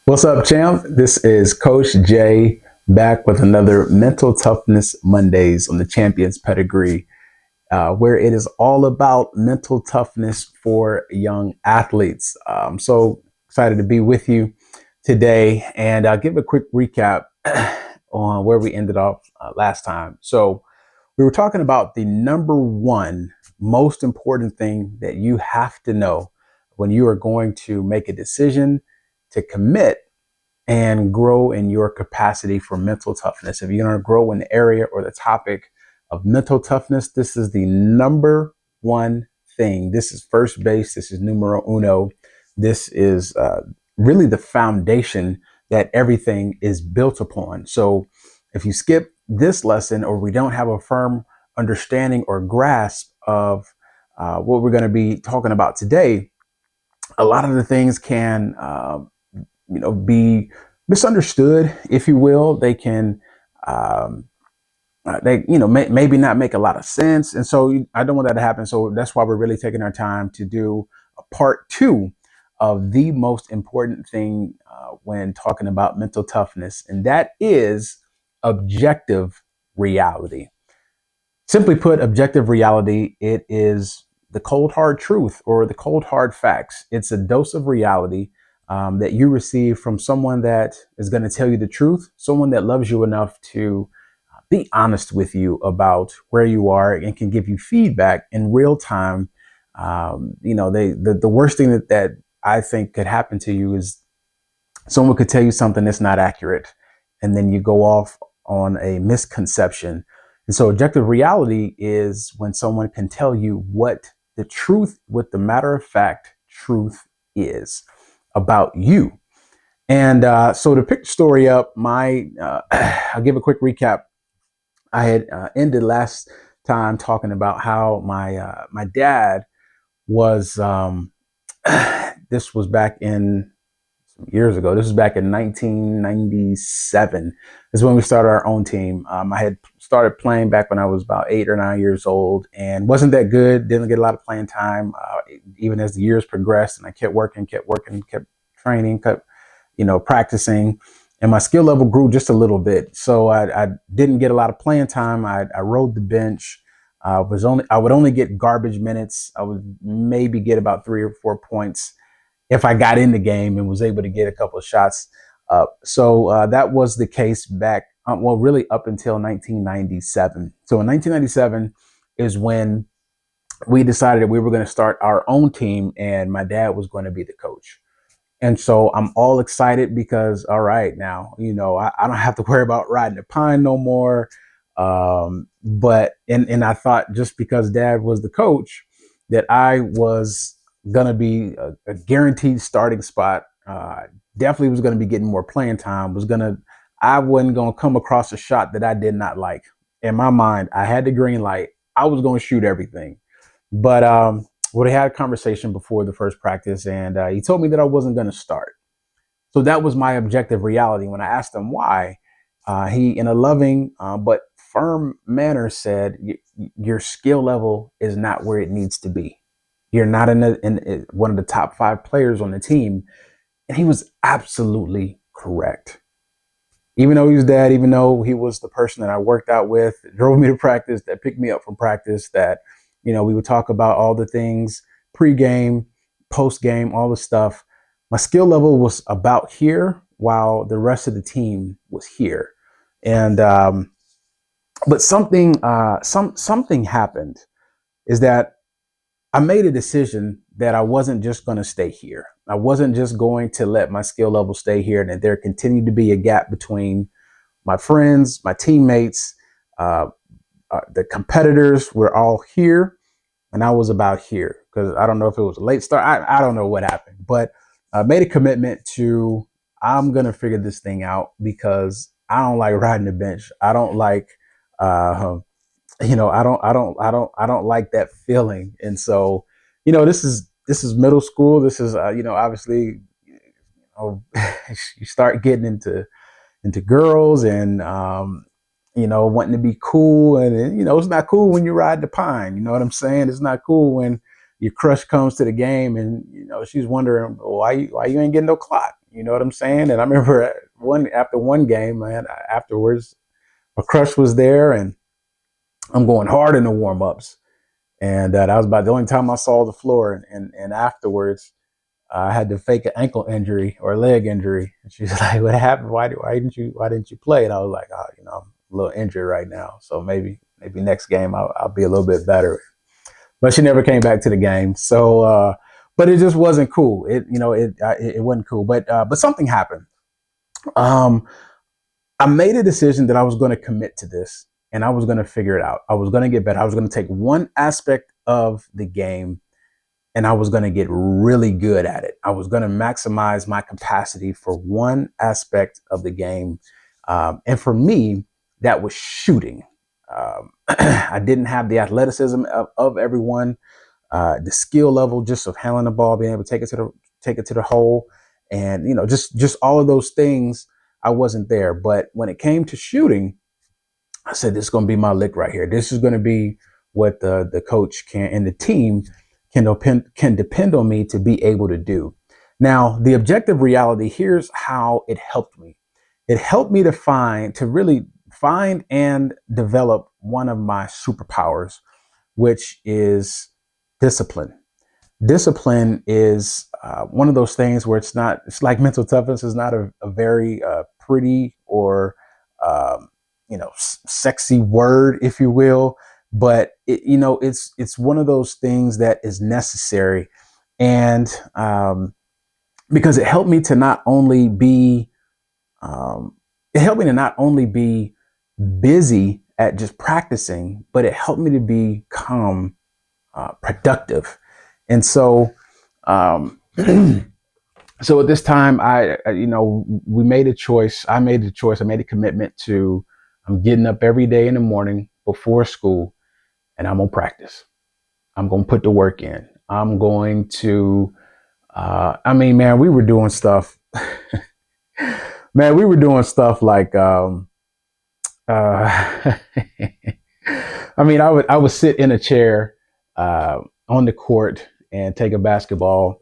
What's up, champ? This is Coach Jay back with another Mental Toughness Mondays on the Champions Pedigree, where it is all about mental toughness for young athletes. I'm so excited to be with you today, and I'll give a quick recap on where we ended off last time. So, we were talking about the number one most important thing that you have to know when you are going to make a decision to commit and grow in your capacity for mental toughness. If you're going to grow in the area or the topic of mental toughness, this is the number one thing. This is first base. This is numero uno. This is really the foundation that everything is built upon. So if you skip this lesson or we don't have a firm understanding or grasp of what we're going to be talking about today, a lot of the things can be misunderstood, if you will. They can, maybe not make a lot of sense. And so I don't want that to happen. So that's why we're really taking our time to do a part two of the most important thing when talking about mental toughness. And that is objective reality. Simply put, objective reality, it is the cold hard truth or the cold hard facts. It's a dose of reality that you receive from someone that is going to tell you the truth, someone that loves you enough to be honest with you about where you are and can give you feedback in real time. The worst thing that I think could happen to you is someone could tell you something that's not accurate, and then you go off on a misconception. And so objective reality is when someone can tell you what the truth, what the matter of fact truth is about you. And so to pick the story up, I'll give a quick recap. I had ended last time talking about how my dad was. This was back in some years ago. This was back in 1997. This is when we started our own team. I had started playing back when I was about 8 or 9 years old, and wasn't that good. Didn't get a lot of playing time. Even as the years progressed, and I kept working, kept training, kept practicing, and my skill level grew just a little bit. So I didn't get a lot of playing time. I rode the bench. I would only get garbage minutes. I would maybe get about 3 or 4 points if I got in the game and was able to get a couple of shots up. So that was the case back, really up until 1997. So in 1997 is when we decided that we were going to start our own team, and my dad was going to be the coach. And so I'm all excited because, all right, now, I don't have to worry about riding the pine no more. But I thought just because dad was the coach that I was going to be a guaranteed starting spot. Definitely was going to be getting more playing time, I wasn't going to come across a shot that I did not like. In my mind, I had the green light. I was going to shoot everything. But we had a conversation before the first practice, and he told me that I wasn't going to start. So that was my objective reality. When I asked him why, he, in a loving but firm manner, said, "Your skill level is not where it needs to be. You're not in one of the top 5 players on the team." And he was absolutely correct. Even though he was dad, even though he was the person that I worked out with, that drove me to practice, that picked me up from practice, that we would talk about all the things pre-game, post-game, all the stuff. My skill level was about here while the rest of the team was here. And but something happened, is that I made a decision that I wasn't just going to stay here. I wasn't just going to let my skill level stay here, and that there continued to be a gap between my friends, my teammates, the competitors were all here, and I was about here, because I don't know if it was a late start. I don't know what happened, but I made a commitment to, I'm going to figure this thing out, because I don't like riding the bench. I don't like, I don't like that feeling. And so, this is middle school. This is, obviously, you start getting into girls and, wanting to be cool. And, it's not cool when you ride the pine. You know what I'm saying? It's not cool when your crush comes to the game and, she's wondering, why you ain't getting no clock? You know what I'm saying? And I remember after one game, man, afterwards, my crush was there, and I'm going hard in the warm ups, and that was about the only time I saw the floor. And afterwards, I had to fake an ankle injury or a leg injury. And she's like, "What happened? Why didn't you play?" And I was like, "Oh, I'm a little injured right now, so maybe next game I'll be a little bit better." But she never came back to the game. So, but it just wasn't cool. It wasn't cool. But something happened. Um, I made a decision that I was going to commit to this, and I was going to figure it out. I was going to get better. I was going to take one aspect of the game, and I was going to get really good at it. I was going to maximize my capacity for one aspect of the game. And for me, that was shooting. I didn't have the athleticism of everyone, the skill level just of handling the ball, being able to take it to the hole, and just all of those things. I wasn't there. But when it came to shooting, I said, "This is going to be my lick right here. This is going to be what the coach can and the team can depend on me to be able to do." Now, the objective reality, here's how it helped me. It helped me to really find and develop one of my superpowers, which is discipline. Discipline is one of those things where it's like mental toughness is not a very pretty or, sexy word, if you will, but it's one of those things that is necessary. And because it helped me to not only be busy at just practicing, but it helped me to become productive. And so, so at this time, we made a choice. I made a choice. I made a commitment to, I'm getting up every day in the morning before school, and I'm gonna practice. I'm gonna put the work in. I'm going to, man, we were doing stuff. Man, we were doing stuff like, I would sit in a chair on the court and take a basketball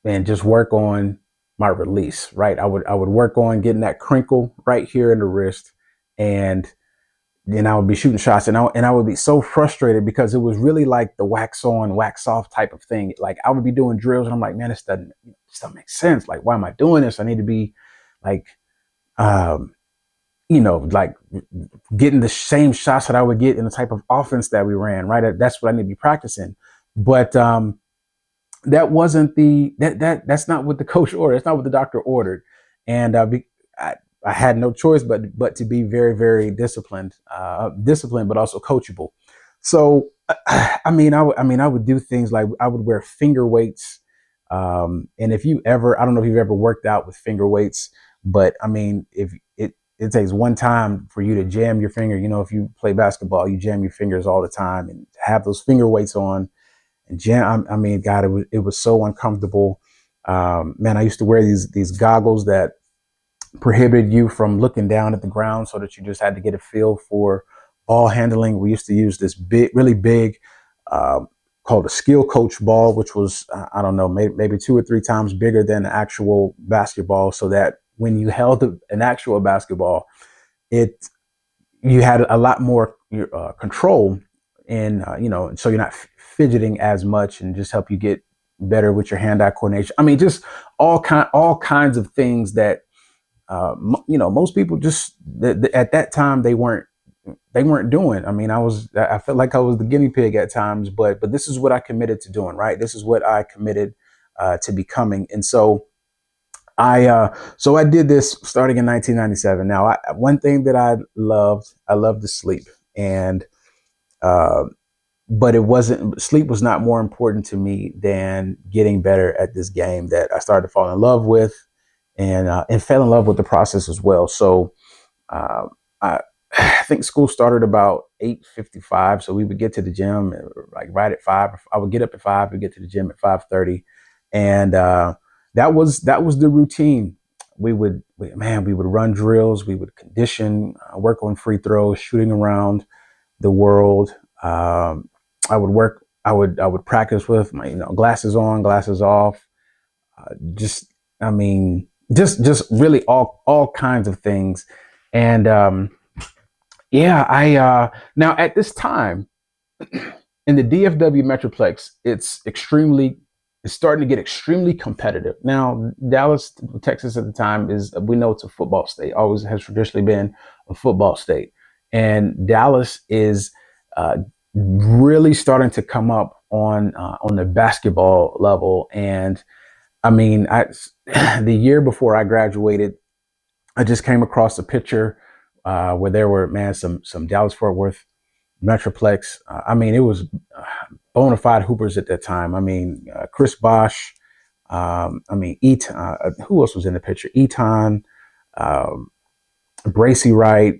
and just work on my release. Right, I would work on getting that crinkle right here in the wrist, and then I would be shooting shots, and I would be so frustrated because it was really like the wax on, wax off type of thing. Like I would be doing drills, and I'm like, man, this doesn't make sense. Like, why am I doing this? I need to be like, like getting the same shots that I would get in the type of offense that we ran. Right, that's what I need to be practicing. But that wasn't that's not what the coach ordered. That's not what the doctor ordered, and I had no choice but to be very, very disciplined, but also coachable. So, I would do things like I would wear finger weights. And I don't know if you've ever worked out with finger weights, but I mean, if it takes one time for you to jam your finger. If you play basketball, you jam your fingers all the time, and to have those finger weights on and jam. God, it was so uncomfortable. Man, I used to wear these goggles that prohibited you from looking down at the ground, so that you just had to get a feel for ball handling. We used to use this really big, called a skill coach ball, which was, I don't know, maybe 2 or 3 times bigger than the actual basketball, so that when you held an actual basketball, you had a lot more control, and so you're not fidgeting as much, and just help you get better with your hand-eye coordination. Just all kinds of things that most people just at that time they weren't doing. I felt like I was the guinea pig at times, but this is what I committed to doing. Right, this is what I committed to becoming, and so I did this starting in 1997. Now, one thing that I loved to sleep, and but sleep was not more important to me than getting better at this game that I started to fall in love with, and fell in love with the process as well. So uh, I, I think school started about 8:55, so we would get to the gym like right at 5. I would get up at 5, we'd get to the gym at 5:30, and that was the routine. We would run drills, we would condition, work on free throws, shooting around the world. I would practice with my glasses on, glasses off. Just, I mean, just really all kinds of things. And yeah, I now at this time in the DFW Metroplex, it's starting to get extremely competitive. Now, Dallas, Texas at the time is, we know it's a football state, always has traditionally been a football state. And Dallas is really starting to come up on the basketball level. And I mean, the year before I graduated, I just came across a picture where there were, man, some Dallas Fort Worth Metroplex. I mean, it was bona fide hoopers at that time. I mean, Chris Bosh. I mean, who else was in the picture? Eton, um, Bracy Wright,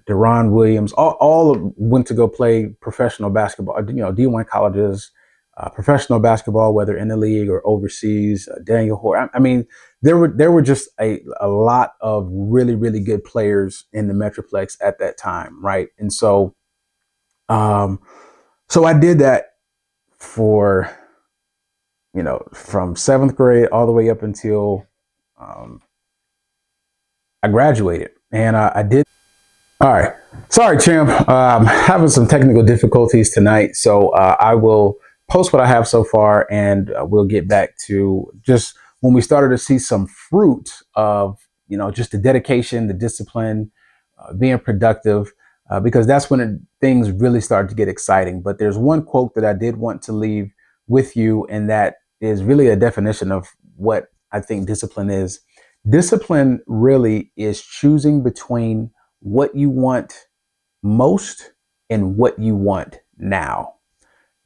Deron Williams. All went to go play professional basketball. D1 colleges, professional basketball, whether in the league or overseas. Daniel Hoare. I mean, there were just a lot of really good players in the Metroplex at that time, right? And um, so I did that for, from seventh grade all the way up until um, I graduated. And I did. All right. Sorry, champ. Having some technical difficulties tonight. So I will post what I have so far, and we'll get back to just when we started to see some fruit of, just the dedication, the discipline, being productive, because that's when things really start to get exciting. But there's one quote that I did want to leave with you, and that is really a definition of what I think discipline is. Discipline really is choosing between what you want most and what you want now.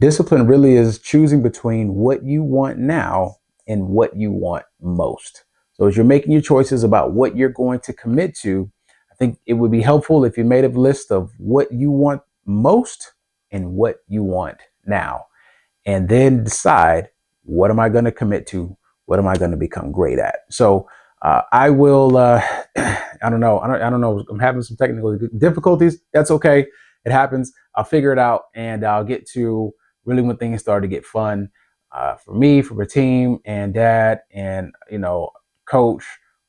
Discipline really is choosing between what you want now and what you want most. So as you're making your choices about what you're going to commit to, I think it would be helpful if you made a list of what you want most and what you want now, and then decide, what am I going to commit to? What am I going to become great at? So I will. I don't know. I don't know. I'm having some technical difficulties. That's okay. It happens. I'll figure it out, and I'll get to really when things start to get fun for me, for the team, and dad, and coach,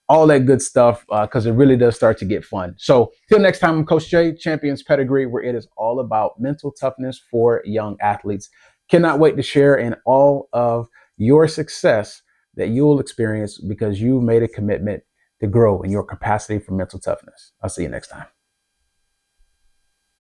all that good stuff, because it really does start to get fun. So till next time, I'm Coach Jay, Champions Pedigree, where it is all about mental toughness for young athletes. Cannot wait to share in all of your success that you will experience because you made a commitment to grow in your capacity for mental toughness. I'll see you next time.